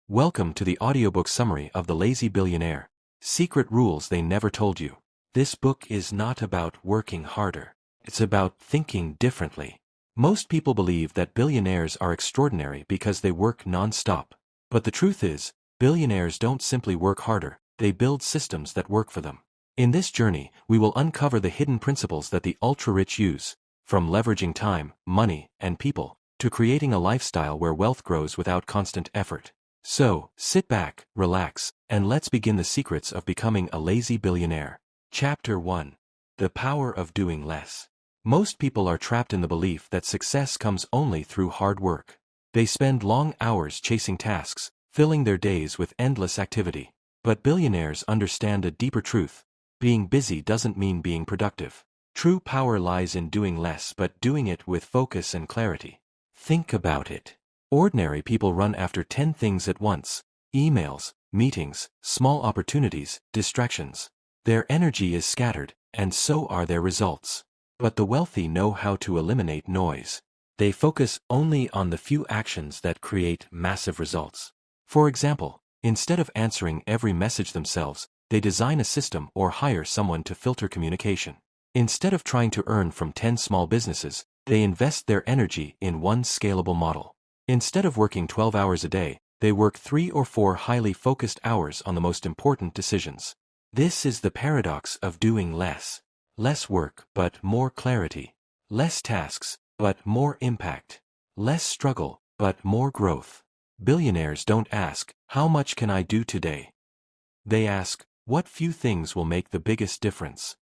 Welcome to the audiobook summary of The Lazy Billionaire. Secret Rules They Never Told You. This book is not about working harder. It's about thinking differently. Most people believe that billionaires are extraordinary because they work non-stop. But the truth is, billionaires don't simply work harder, they build systems that work for them. In this journey, we will uncover the hidden principles that the ultra-rich use, from leveraging time, money, and people, to creating a lifestyle where wealth grows without constant effort. So, sit back, relax, and let's begin the secrets of becoming a lazy billionaire. Chapter 1. The Power of Doing Less. Most people are trapped in the belief that success comes only through hard work. They spend long hours chasing tasks, filling their days with endless activity. But billionaires understand a deeper truth. Being busy doesn't mean being productive. True power lies in doing less but doing it with focus and clarity. Think about it. Ordinary people run after 10 things at once: emails, meetings, small opportunities, distractions. Their energy is scattered, and so are their results. But the wealthy know how to eliminate noise. They focus only on the few actions that create massive results. For example, instead of answering every message themselves, they design a system or hire someone to filter communication. Instead of trying to earn from 10 small businesses, they invest their energy in one scalable model. Instead of working 12 hours a day, they work 3 or 4 highly focused hours on the most important decisions. This is the paradox of doing less. Less work, but more clarity. Less tasks, but more impact. Less struggle, but more growth. Billionaires don't ask, "How much can I do today?" They ask, "What few things will make the biggest difference?"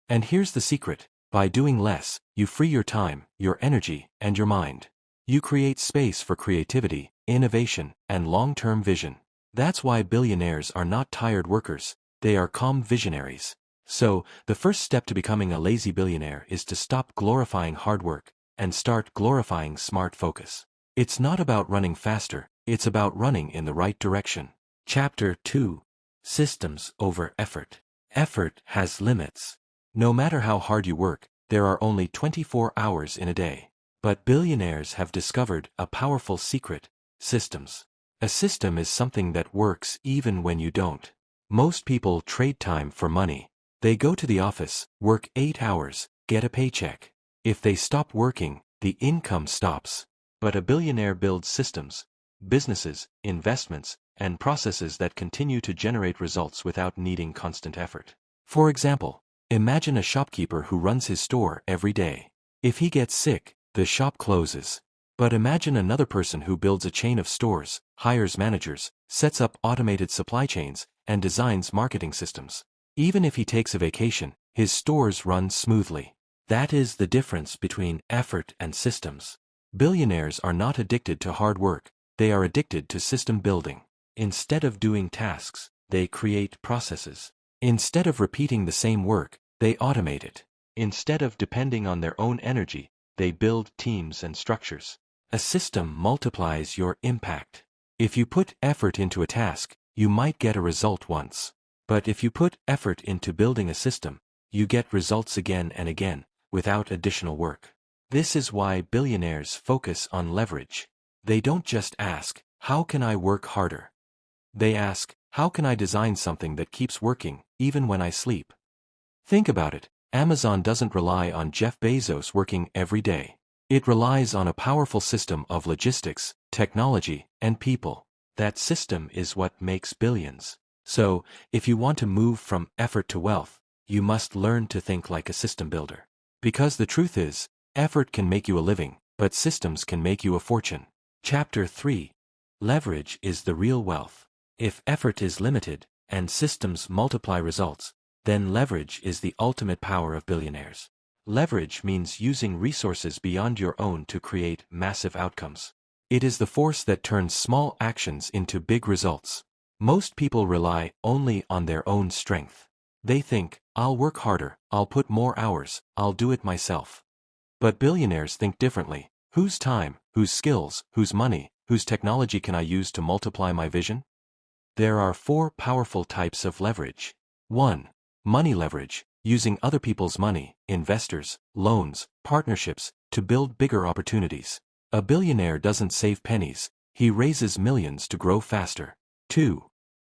And here's the secret: by doing less, you free your time, your energy, and your mind. You create space for creativity, innovation, and long-term vision. That's why billionaires are not tired workers, they are calm visionaries. So, the first step to becoming a lazy billionaire is to stop glorifying hard work and start glorifying smart focus. It's not about running faster, it's about running in the right direction. Chapter 2. Systems over effort. Effort has limits. No matter how hard you work, there are only 24 hours in a day. But billionaires have discovered a powerful secret: systems. A system is something that works even when you don't. Most people trade time for money. They go to the office, work 8 hours, get a paycheck. If they stop working, the income stops. But a billionaire builds systems, businesses, investments, and processes that continue to generate results without needing constant effort. For example, imagine a shopkeeper who runs his store every day. If he gets sick, the shop closes. But imagine another person who builds a chain of stores, hires managers, sets up automated supply chains, and designs marketing systems. Even if he takes a vacation, his stores run smoothly. That is the difference between effort and systems. Billionaires are not addicted to hard work, they are addicted to system building. Instead of doing tasks, they create processes. Instead of repeating the same work, they automate it. Instead of depending on their own energy, they build teams and structures. A system multiplies your impact. If you put effort into a task, you might get a result once. But if you put effort into building a system, you get results again and again, without additional work. This is why billionaires focus on leverage. They don't just ask, "How can I work harder?" They ask, "How can I design something that keeps working, even when I sleep?" Think about it. Amazon doesn't rely on Jeff Bezos working every day. It relies on a powerful system of logistics, technology, and people. That system is what makes billions. So, if you want to move from effort to wealth, you must learn to think like a system builder. Because the truth is, effort can make you a living, but systems can make you a fortune. Chapter 3. Leverage is the real wealth. If effort is limited, and systems multiply results, then leverage is the ultimate power of billionaires. Leverage means using resources beyond your own to create massive outcomes. It is the force that turns small actions into big results. Most people rely only on their own strength. They think, "I'll work harder, I'll put more hours, I'll do it myself." But billionaires think differently. Whose time, whose skills, whose money, whose technology can I use to multiply my vision? There are 4 powerful types of leverage. 1. Money leverage, using other people's money, investors, loans, partnerships, to build bigger opportunities. A billionaire doesn't save pennies, He raises millions to grow faster. 2.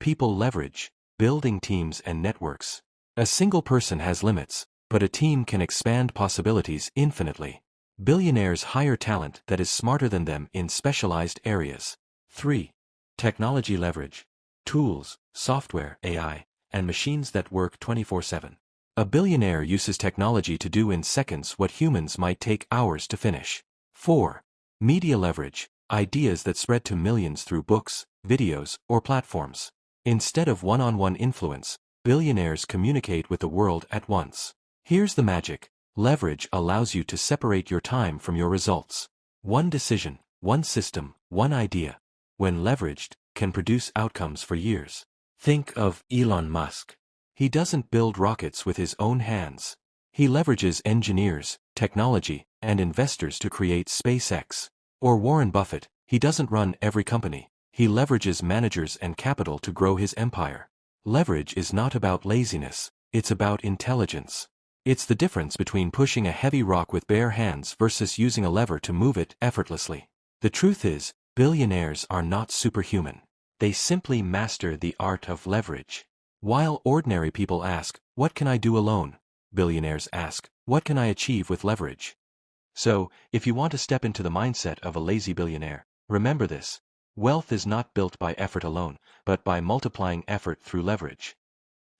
People leverage, building teams and networks. A single person has limits, but a team can expand possibilities infinitely. Billionaires hire talent that is smarter than them in specialized areas. 3. Technology leverage. Tools, software, AI, and machines that work 24/7. A billionaire uses technology to do in seconds what humans might take hours to finish. 4. Media leverage. Ideas that spread to millions through books, videos, or platforms. Instead of one-on-one influence, billionaires communicate with the world at once. Here's the magic. Leverage allows you to separate your time from your results. One decision, one system, one idea, when leveraged, can produce outcomes for years. Think of Elon Musk. He doesn't build rockets with his own hands. He leverages engineers, technology, and investors to create SpaceX. Or Warren Buffett, he doesn't run every company. He leverages managers and capital to grow his empire. Leverage is not about laziness, it's about intelligence. It's the difference between pushing a heavy rock with bare hands versus using a lever to move it effortlessly. The truth is, billionaires are not superhuman. They simply master the art of leverage. While ordinary people ask, "What can I do alone?" billionaires ask, "What can I achieve with leverage?" So, if you want to step into the mindset of a lazy billionaire, remember this. Wealth is not built by effort alone, but by multiplying effort through leverage.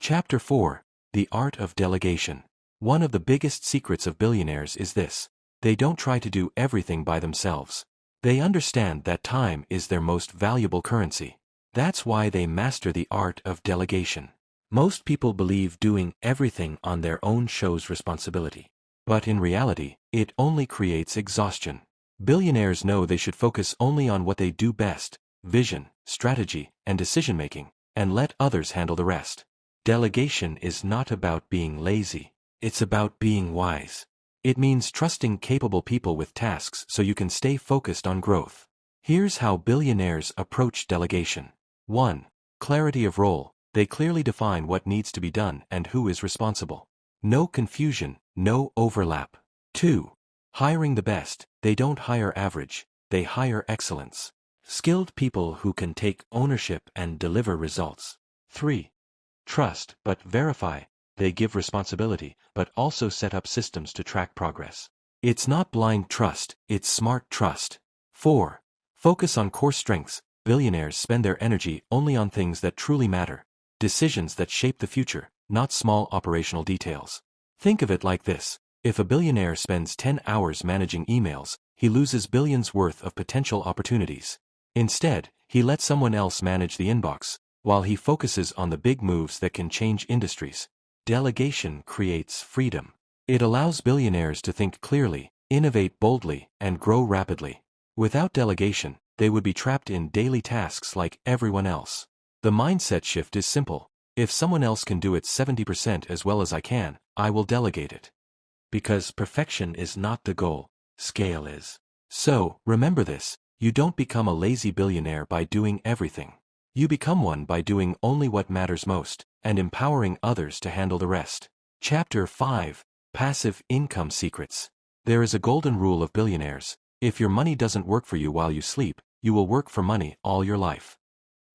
Chapter 4. The Art of Delegation. One of the biggest secrets of billionaires is this. They don't try to do everything by themselves. They understand that time is their most valuable currency. That's why they master the art of delegation. Most people believe doing everything on their own shows responsibility. But in reality, it only creates exhaustion. Billionaires know they should focus only on what they do best, vision, strategy, and decision-making, and let others handle the rest. Delegation is not about being lazy. It's about being wise. It means trusting capable people with tasks so you can stay focused on growth. Here's how billionaires approach delegation. 1. Clarity of role. They clearly define what needs to be done and who is responsible. No confusion, no overlap. 2. Hiring the best. They don't hire average, they hire excellence. Skilled people who can take ownership and deliver results. 3. Trust, but verify. They give responsibility, but also set up systems to track progress. It's not blind trust, it's smart trust. 4. Focus on core strengths. Billionaires spend their energy only on things that truly matter. Decisions that shape the future, not small operational details. Think of it like this. If a billionaire spends 10 hours managing emails, he loses billions worth of potential opportunities. Instead, he lets someone else manage the inbox, while he focuses on the big moves that can change industries. Delegation creates freedom. It allows billionaires to think clearly, innovate boldly, and grow rapidly. Without delegation, they would be trapped in daily tasks like everyone else. The mindset shift is simple. If someone else can do it 70% as well as I can, I will delegate it. Because perfection is not the goal, scale is. So, remember this, you don't become a lazy billionaire by doing everything. You become one by doing only what matters most, and empowering others to handle the rest. Chapter 5. Passive Income Secrets. There is a golden rule of billionaires. If your money doesn't work for you while you sleep, you will work for money all your life.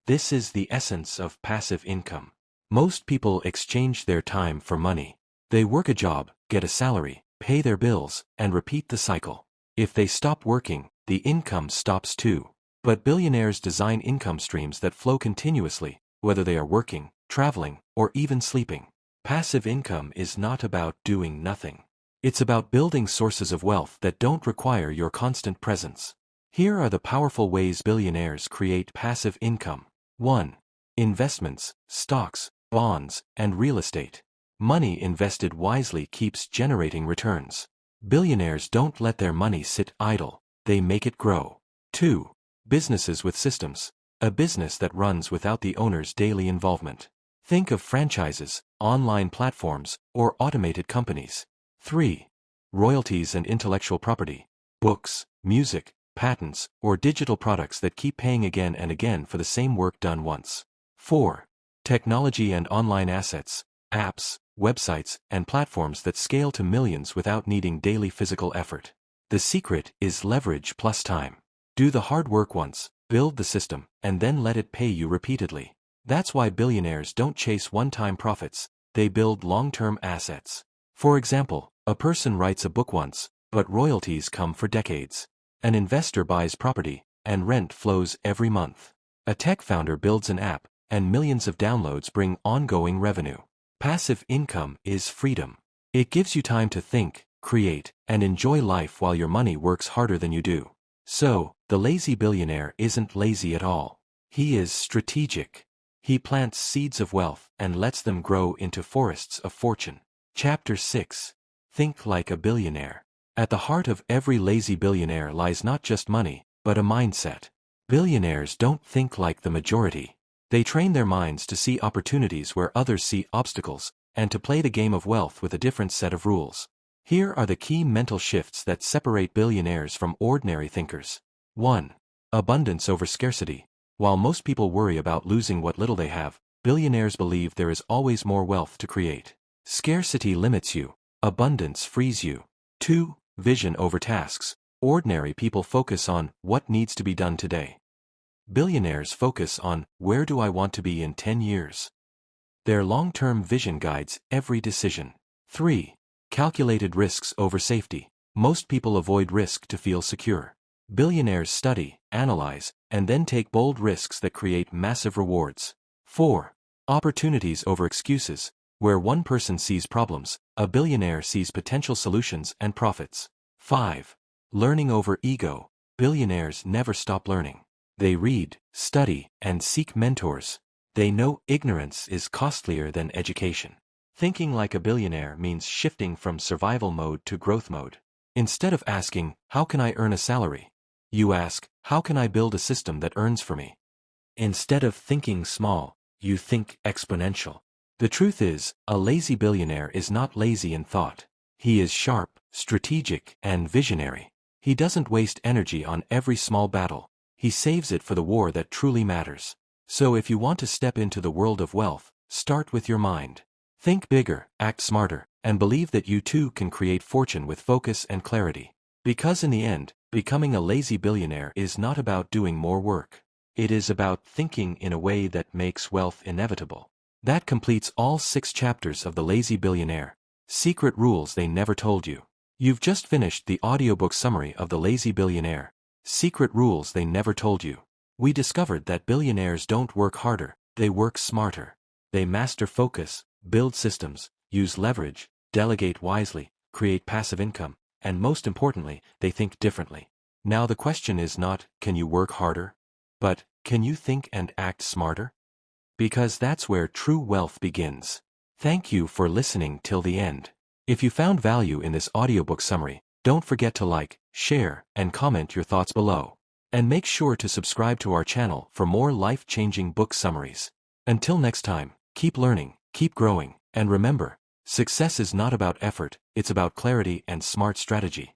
This is the essence of passive income. Most people exchange their time for money. They work a job, get a salary, pay their bills, and repeat the cycle. If they stop working, the income stops too. But billionaires design income streams that flow continuously, whether they are working, traveling, or even sleeping. Passive income is not about doing nothing. It's about building sources of wealth that don't require your constant presence. Here are the powerful ways billionaires create passive income. 1. Investments, stocks, bonds, and real estate. Money invested wisely keeps generating returns. Billionaires don't let their money sit idle, they make it grow. 2. Businesses with systems. A business that runs without the owner's daily involvement. Think of franchises, online platforms, or automated companies. 3. Royalties and intellectual property. Books, music, patents, or digital products that keep paying again and again for the same work done once. 4. Technology and online assets. Apps, websites, and platforms that scale to millions without needing daily physical effort. The secret is leverage plus time. Do the hard work once, build the system, and then let it pay you repeatedly. That's why billionaires don't chase one-time profits, they build long-term assets. For example, a person writes a book once, but royalties come for decades. An investor buys property, and rent flows every month. A tech founder builds an app, and millions of downloads bring ongoing revenue. Passive income is freedom. It gives you time to think, create, and enjoy life while your money works harder than you do. So, the lazy billionaire isn't lazy at all. He is strategic. He plants seeds of wealth and lets them grow into forests of fortune. Chapter 6. Think like a billionaire. At the heart of every lazy billionaire lies not just money, but a mindset. Billionaires don't think like the majority. They train their minds to see opportunities where others see obstacles, and to play the game of wealth with a different set of rules. Here are the key mental shifts that separate billionaires from ordinary thinkers. 1. Abundance over scarcity. While most people worry about losing what little they have, billionaires believe there is always more wealth to create. Scarcity limits you. Abundance frees you. 2. Vision over tasks. Ordinary people focus on what needs to be done today. Billionaires focus on where do I want to be in 10 years. Their long-term vision guides every decision. 3. Calculated risks over safety. Most people avoid risk to feel secure. Billionaires study, analyze, and then take bold risks that create massive rewards. 4. Opportunities over excuses. Where one person sees problems, a billionaire sees potential solutions and profits. 5. Learning over ego. Billionaires never stop learning. They read, study, and seek mentors. They know ignorance is costlier than education. Thinking like a billionaire means shifting from survival mode to growth mode. Instead of asking, how can I earn a salary? You ask, how can I build a system that earns for me? Instead of thinking small, you think exponential. The truth is, a lazy billionaire is not lazy in thought. He is sharp, strategic, and visionary. He doesn't waste energy on every small battle. He saves it for the war that truly matters. So if you want to step into the world of wealth, start with your mind. Think bigger, act smarter, and believe that you too can create fortune with focus and clarity. Because in the end, becoming a lazy billionaire is not about doing more work. It is about thinking in a way that makes wealth inevitable. That completes all 6 chapters of The Lazy Billionaire. Secret rules they never told you. You've just finished the audiobook summary of The Lazy Billionaire. Secret rules they never told you. We discovered that billionaires don't work harder, they work smarter. They master focus, build systems, use leverage, delegate wisely, create passive income, and most importantly, they think differently. Now the question is not, can you work harder? But, can you think and act smarter? Because that's where true wealth begins. Thank you for listening till the end. If you found value in this audiobook summary, don't forget to like, share, and comment your thoughts below. And make sure to subscribe to our channel for more life-changing book summaries. Until next time, keep learning, keep growing, and remember, success is not about effort, it's about clarity and smart strategy.